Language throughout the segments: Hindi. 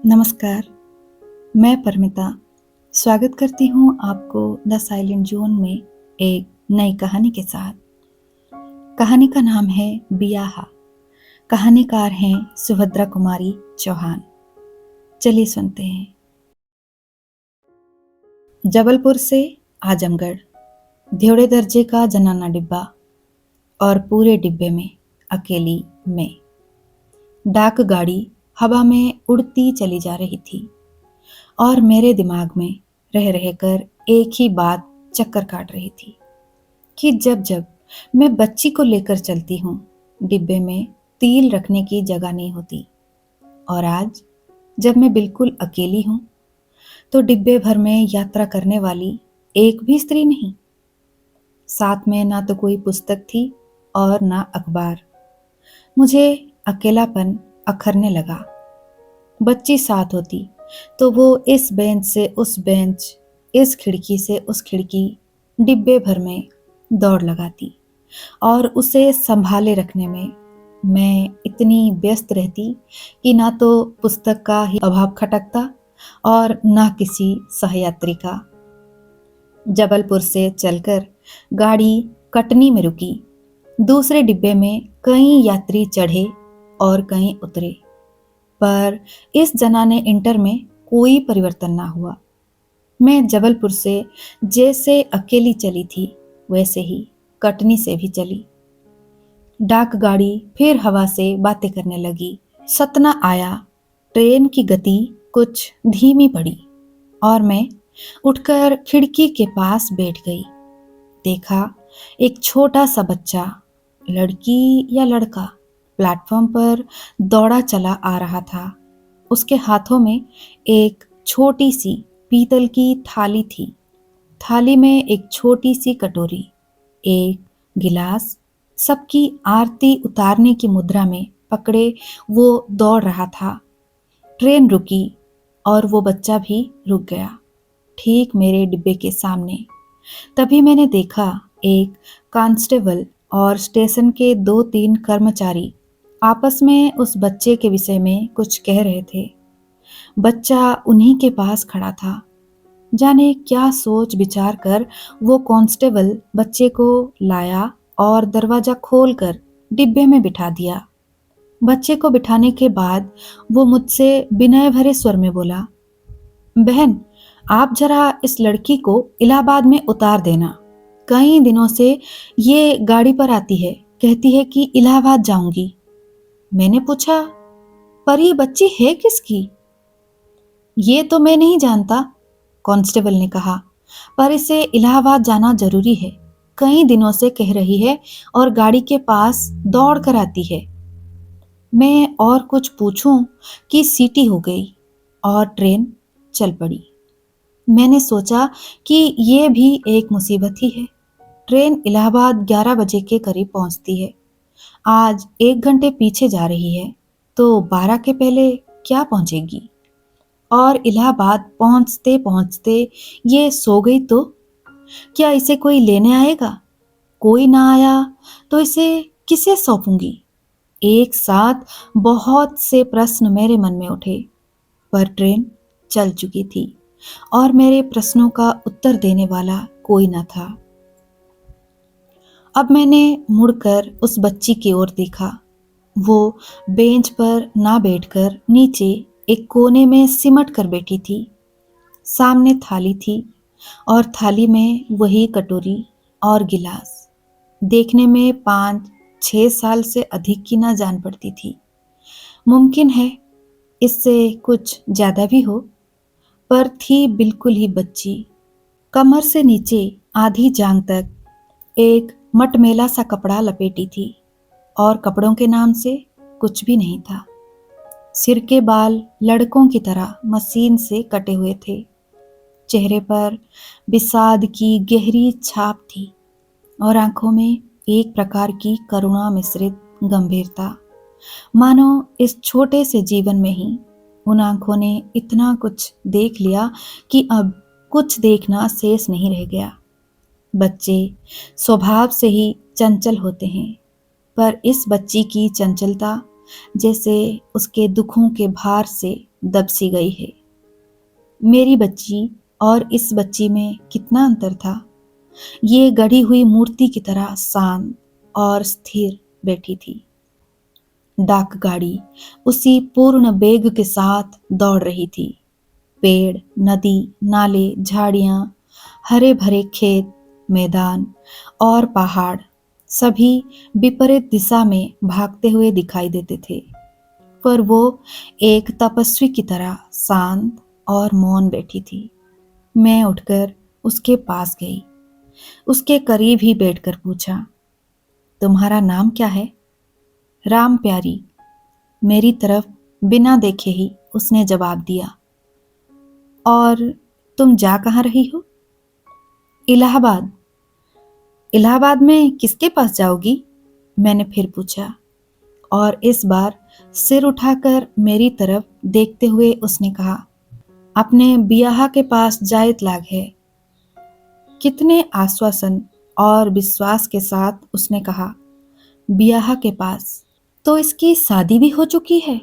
नमस्कार, मैं परमिता स्वागत करती हूँ आपको द साइलेंट जोन में एक नई कहानी के साथ। कहानी का नाम है बियाहा। कहानीकार हैं सुभद्रा कुमारी चौहान। चलिए सुनते हैं। जबलपुर से आजमगढ़, धेवड़े दर्जे का जनाना डिब्बा और पूरे डिब्बे में अकेली मैं। डाक गाड़ी हवा में उड़ती चली जा रही थी और मेरे दिमाग में रह रहकर एक ही बात चक्कर काट रही थी कि जब जब मैं बच्ची को लेकर चलती हूँ, डिब्बे में तिल रखने की जगह नहीं होती। और आज जब मैं बिल्कुल अकेली हूँ, तो डिब्बे भर में यात्रा करने वाली एक भी स्त्री नहीं। साथ में ना तो कोई पुस्तक थी और ना अखबार। मुझे अकेलापन अखरने लगा। बच्ची साथ होती तो वो इस बेंच से उस बेंच, इस खिड़की से उस खिड़की, डिब्बे भर में दौड़ लगाती और उसे संभाले रखने में मैं इतनी व्यस्त रहती कि ना तो पुस्तक का ही अभाव खटकता और ना किसी सहयात्री का। जबलपुर से चलकर गाड़ी कटनी में रुकी। दूसरे डिब्बे में कई यात्री चढ़े और कई उतरे, पर इस जनाने इंटर में कोई परिवर्तन ना हुआ। मैं जबलपुर से जैसे अकेली चली थी, वैसे ही कटनी से भी चली। डाक गाड़ी फिर हवा से बातें करने लगी। सतना आया। ट्रेन की गति कुछ धीमी पड़ी और मैं उठकर खिड़की के पास बैठ गई। देखा, एक छोटा सा बच्चा, लड़की या लड़का, प्लेटफॉर्म पर दौड़ा चला आ रहा था। उसके हाथों में एक छोटी सी पीतल की थाली थी। थाली में एक छोटी सी कटोरी, एक गिलास, सबकी आरती उतारने की मुद्रा में पकड़े वो दौड़ रहा था। ट्रेन रुकी और वो बच्चा भी रुक गया, ठीक मेरे डिब्बे के सामने। तभी मैंने देखा, एक कांस्टेबल और स्टेशन के 2-3 कर्मचारी आपस में उस बच्चे के विषय में कुछ कह रहे थे। बच्चा उन्हीं के पास खड़ा था। जाने क्या सोच विचार कर वो कांस्टेबल बच्चे को लाया और दरवाजा खोलकर डिब्बे में बिठा दिया। बच्चे को बिठाने के बाद वो मुझसे विनय भरे स्वर में बोला, बहन, आप जरा इस लड़की को इलाहाबाद में उतार देना। कई दिनों से ये गाड़ी पर आती है, कहती है कि इलाहाबाद जाऊंगी। मैंने पूछा, पर ये बच्ची है किसकी? ये तो मैं नहीं जानता, कांस्टेबल ने कहा, पर इसे इलाहाबाद जाना जरूरी है। कई दिनों से कह रही है और गाड़ी के पास दौड़ कर आती है। मैं और कुछ पूछूं कि सीटी हो गई और ट्रेन चल पड़ी। मैंने सोचा कि ये भी एक मुसीबत ही है। ट्रेन इलाहाबाद 11 बजे के करीब पहुंचती है। आज 1 घंटे पीछे जा रही है, तो 12 के पहले क्या पहुंचेगी? और इलाहाबाद पहुंचते पहुंचते ये सो गई तो क्या इसे कोई लेने आएगा? कोई ना आया तो इसे किसे सौंपूंगी? एक साथ बहुत से प्रश्न मेरे मन में उठे, पर ट्रेन चल चुकी थी और मेरे प्रश्नों का उत्तर देने वाला कोई न था। अब मैंने मुड़कर उस बच्ची की ओर देखा। वो बेंच पर ना बैठकर नीचे एक कोने में सिमट कर बैठी थी। सामने थाली थी और थाली में वही कटोरी और गिलास। देखने में 5-6 साल से अधिक की ना जान पड़ती थी। मुमकिन है इससे कुछ ज्यादा भी हो, पर थी बिल्कुल ही बच्ची। कमर से नीचे आधी जांघ तक एक मटमैला सा कपड़ा लपेटी थी और कपड़ों के नाम से कुछ भी नहीं था। सिर के बाल लड़कों की तरह मशीन से कटे हुए थे। चेहरे पर विषाद की गहरी छाप थी और आंखों में एक प्रकार की करुणा मिश्रित गंभीरता। मानो इस छोटे से जीवन में ही उन आंखों ने इतना कुछ देख लिया कि अब कुछ देखना शेष नहीं रह गया। बच्चे स्वभाव से ही चंचल होते हैं, पर इस बच्ची की चंचलता जैसे उसके दुखों के भार से दब सी गई है। मेरी बच्ची और इस बच्ची में कितना अंतर था। ये गढ़ी हुई मूर्ति की तरह शांत और स्थिर बैठी थी। डाक गाड़ी उसी पूर्ण वेग के साथ दौड़ रही थी। पेड़, नदी, नाले, झाड़ियां, हरे भरे खेत, मैदान और पहाड़ सभी विपरीत दिशा में भागते हुए दिखाई देते थे, पर वो एक तपस्वी की तरह शांत और मौन बैठी थी। मैं उठकर उसके पास गई, उसके करीब ही बैठकर पूछा, तुम्हारा नाम क्या है? राम प्यारी, मेरी तरफ बिना देखे ही उसने जवाब दिया। और तुम जा कहाँ रही हो? इलाहाबाद। इलाहाबाद में किसके पास जाओगी? मैंने फिर पूछा, और इस बार सिर उठाकर मेरी तरफ देखते हुए उसने कहा, अपने बियाह के पास जायत लाग है। कितने आश्वासन और विश्वास के साथ उसने कहा, बियाह के पास। तो इसकी शादी भी हो चुकी है,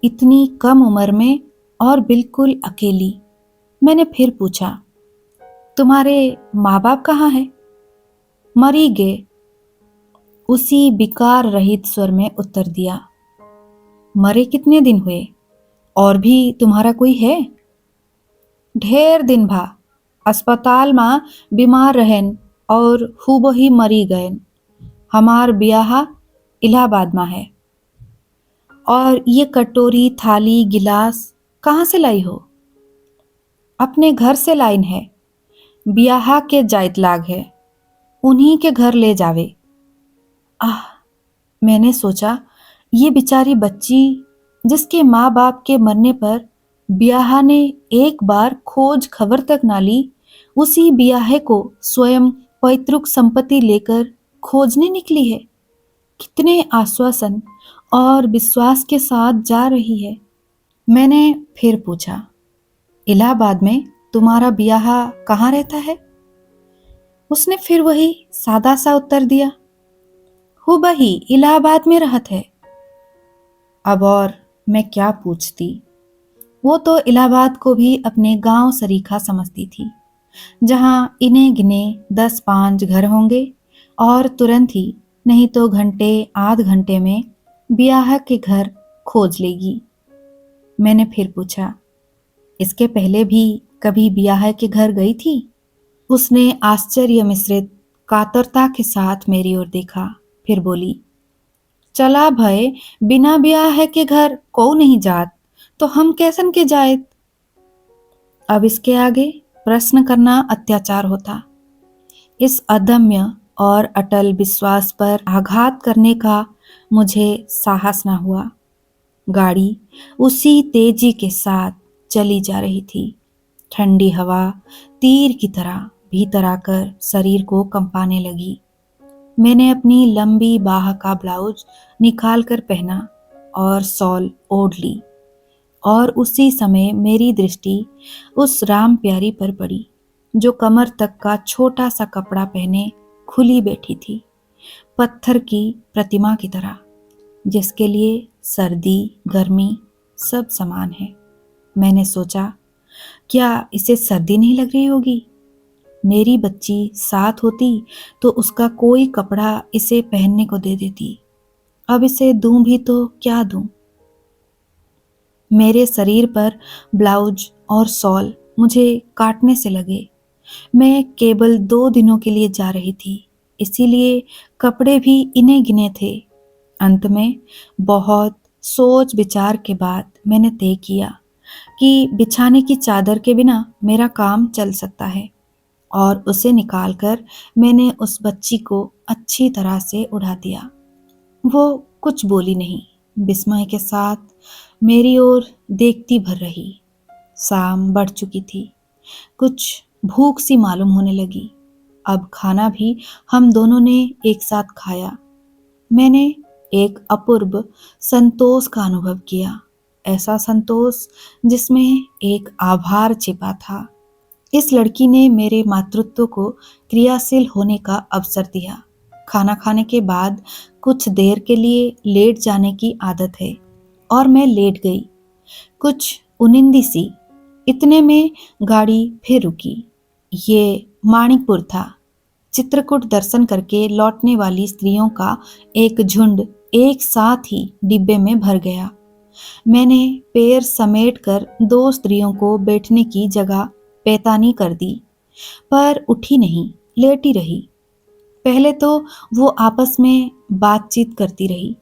इतनी कम उम्र में और बिल्कुल अकेली। मैंने फिर पूछा, तुम्हारे माँ बाप कहाँ हैं? मरी गए, उसी विकार रहित स्वर में उत्तर दिया। मरे कितने दिन हुए? और भी तुम्हारा कोई है? ढेर दिन भा, अस्पताल में बीमार रहन और खूब ही मरी गए। हमार ब्याह इलाहाबाद में है। और ये कटोरी, थाली, गिलास कहाँ से लाई हो? अपने घर से लाइन है, ब्याह के जायत लाग है, उन्हीं के घर ले जावे। आह, मैंने सोचा, ये बेचारी बच्ची जिसके माँ बाप के मरने पर ब्याह ने एक बार खोज खबर तक ना ली, उसी ब्याह को स्वयं पैतृक संपत्ति लेकर खोजने निकली है। कितने आश्वासन और विश्वास के साथ जा रही है। मैंने फिर पूछा, इलाहाबाद में तुम्हारा ब्याह कहाँ रहता है? उसने फिर वही सादा सा उत्तर दिया, हुबही इलाहाबाद में रहत है। अब और मैं क्या पूछती। वो तो इलाहाबाद को भी अपने गांव सरीखा समझती थी, जहां इन्हें गिने 10-5 घर होंगे और तुरंत ही, नहीं तो घंटे आध घंटे में ब्याह के घर खोज लेगी। मैंने फिर पूछा, इसके पहले भी कभी ब्याह के घर गई थी? उसने आश्चर्य मिश्रित कातरता के साथ मेरी ओर देखा, फिर बोली, चला भय, बिना ब्याह के घर को नहीं जात, तो हम कैसन के जायत? अब इसके आगे प्रश्न करना अत्याचार होता। इस अदम्य और अटल विश्वास पर आघात करने का मुझे साहस न हुआ। गाड़ी उसी तेजी के साथ चली जा रही थी। ठंडी हवा तीर की तरह भीतर आकर शरीर को कंपाने लगी। मैंने अपनी लंबी बाह का ब्लाउज निकाल कर पहना और शॉल ओढ़ ली, और उसी समय मेरी दृष्टि उस राम प्यारी पर पड़ी, जो कमर तक का छोटा सा कपड़ा पहने खुली बैठी थी, पत्थर की प्रतिमा की तरह, जिसके लिए सर्दी गर्मी सब समान है। मैंने सोचा, क्या इसे सर्दी नहीं लग रही होगी? मेरी बच्ची साथ होती तो उसका कोई कपड़ा इसे पहनने को दे देती। अब इसे दूं भी तो क्या दूं? मेरे शरीर पर ब्लाउज और शॉल मुझे काटने से लगे। मैं केवल 2 दिनों के लिए जा रही थी, इसीलिए कपड़े भी इन्हें गिने थे। अंत में बहुत सोच विचार के बाद मैंने तय किया कि बिछाने की चादर के बिना मेरा काम चल सकता है, और उसे निकालकर मैंने उस बच्ची को अच्छी तरह से उड़ा दिया। वो कुछ बोली नहीं, विस्मय के साथ मेरी ओर देखती भर रही। शाम बढ़ चुकी थी, कुछ भूख सी मालूम होने लगी। अब खाना भी हम दोनों ने एक साथ खाया। मैंने एक अपूर्व संतोष का अनुभव किया, ऐसा संतोष जिसमें एक आभार छिपा था। इस लड़की ने मेरे मातृत्व को क्रियाशील होने का अवसर दिया। खाना खाने के बाद कुछ देर के लिए लेट जाने की आदत है, और मैं लेट गई। कुछ उनिंदी सी। इतने में गाड़ी फिर रुकी। ये माणिकपुर था। चित्रकूट दर्शन करके लौटने वाली स्त्रियों का एक झुंड एक साथ ही डिब्बे में भर गया। मैंने पैर समेटकर दो स्त्रियों को बैठने की जगह पैतानी कर दी, पर उठी नहीं, लेटी रही। पहले तो वो आपस में बातचीत करती रही,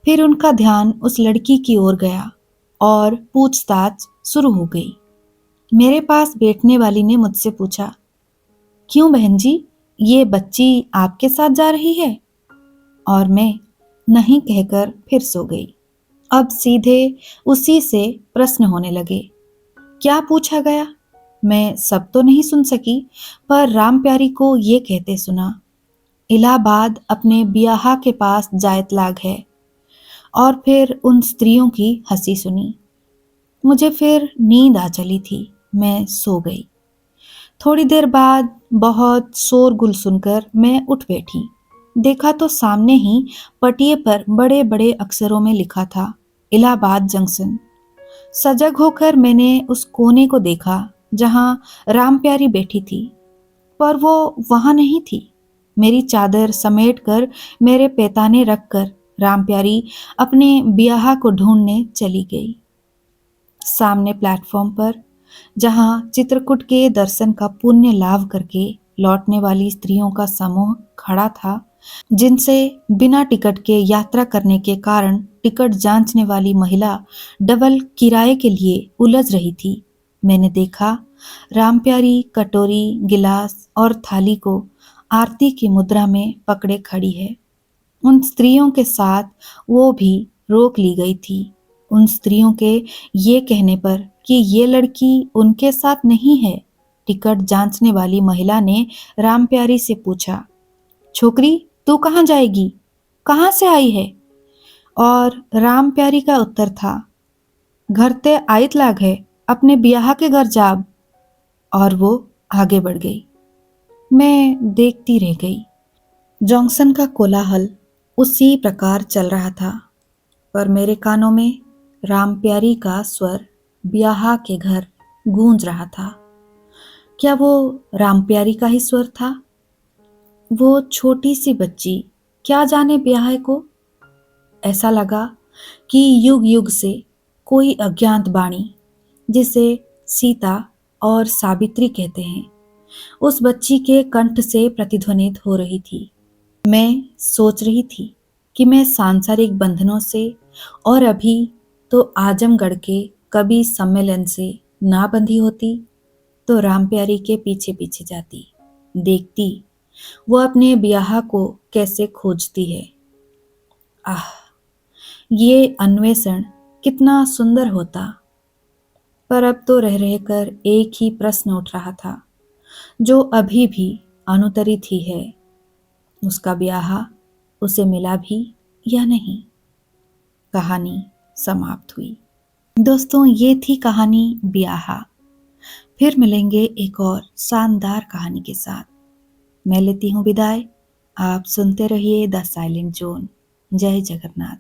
फिर उनका ध्यान उस लड़की की ओर गया और पूछताछ शुरू हो गई। मेरे पास बैठने वाली ने मुझसे पूछा, क्यों बहन जी, ये बच्ची आपके साथ जा रही है? और मैं नहीं कहकर फिर सो गई। अब सीधे उसी से प्रश्न होने लगे। क्या पूछा गया मैं सब तो नहीं सुन सकी, पर राम प्यारी को ये कहते सुना, इलाहाबाद अपने बियाहा के पास जायतलाग है। और फिर उन स्त्रियों की हंसी सुनी। मुझे फिर नींद आ चली थी, मैं सो गई। थोड़ी देर बाद बहुत शोरगुल सुनकर मैं उठ बैठी। देखा तो सामने ही पटिए पर बड़े बड़े अक्षरों में लिखा था, इलाहाबाद जंक्शन। सजग होकर मैंने उस कोने को देखा जहां राम प्यारी बैठी थी, पर वो वहां नहीं थी। मेरी चादर समेटकर मेरे पैताने रखकर राम प्यारी अपने बियाह को ढूंढने चली गई। सामने प्लेटफॉर्म पर जहां चित्रकूट के दर्शन का पुण्य लाभ करके लौटने वाली स्त्रियों का समूह खड़ा था, जिनसे बिना टिकट के यात्रा करने के कारण टिकट जांचने वाली महिला डबल किराए के लिए उलझ रही थी, मैंने देखा राम प्यारी कटोरी, गिलास और थाली को आरती की मुद्रा में पकड़े खड़ी है। उन स्त्रियों के साथ वो भी रोक ली गई थी, उन स्त्रियों के ये कहने पर कि ये लड़की उनके साथ नहीं है। टिकट जांचने वाली महिला ने राम प्यारी से पूछा, छोकरी तू कहाँ जाएगी, कहाँ से आई है? और राम प्यारी का उत्तर था, घर ते आयत लाग है, अपने ब्याह के घर जाब। और वो आगे बढ़ गई। मैं देखती रह गई। जॉन्सन का कोलाहल उसी प्रकार चल रहा था, पर मेरे कानों में राम प्यारी का स्वर ब्याह के घर गूंज रहा था। क्या वो राम प्यारी का ही स्वर था? वो छोटी सी बच्ची क्या जाने ब्याह को? ऐसा लगा कि युग युग से कोई अज्ञात बाणी, जिसे सीता और सावित्री कहते हैं, उस बच्ची के कंठ से प्रतिध्वनित हो रही थी। मैं सोच रही थी कि मैं सांसारिक बंधनों से और अभी तो आजमगढ़ के कवि सम्मेलन से ना बंधी होती तो राम प्यारी के पीछे पीछे जाती, देखती वो अपने ब्याह को कैसे खोजती है। आह, ये अन्वेषण कितना सुंदर होता। पर अब तो रह रहकर एक ही प्रश्न उठ रहा था, जो अभी भी अनुत्तरित ही है, उसका ब्याह उसे मिला भी या नहीं। कहानी समाप्त हुई। दोस्तों, ये थी कहानी ब्याह। फिर मिलेंगे एक और शानदार कहानी के साथ। मैं लेती हूँ विदाई। आप सुनते रहिए द साइलेंट जोन। जय जगन्नाथ।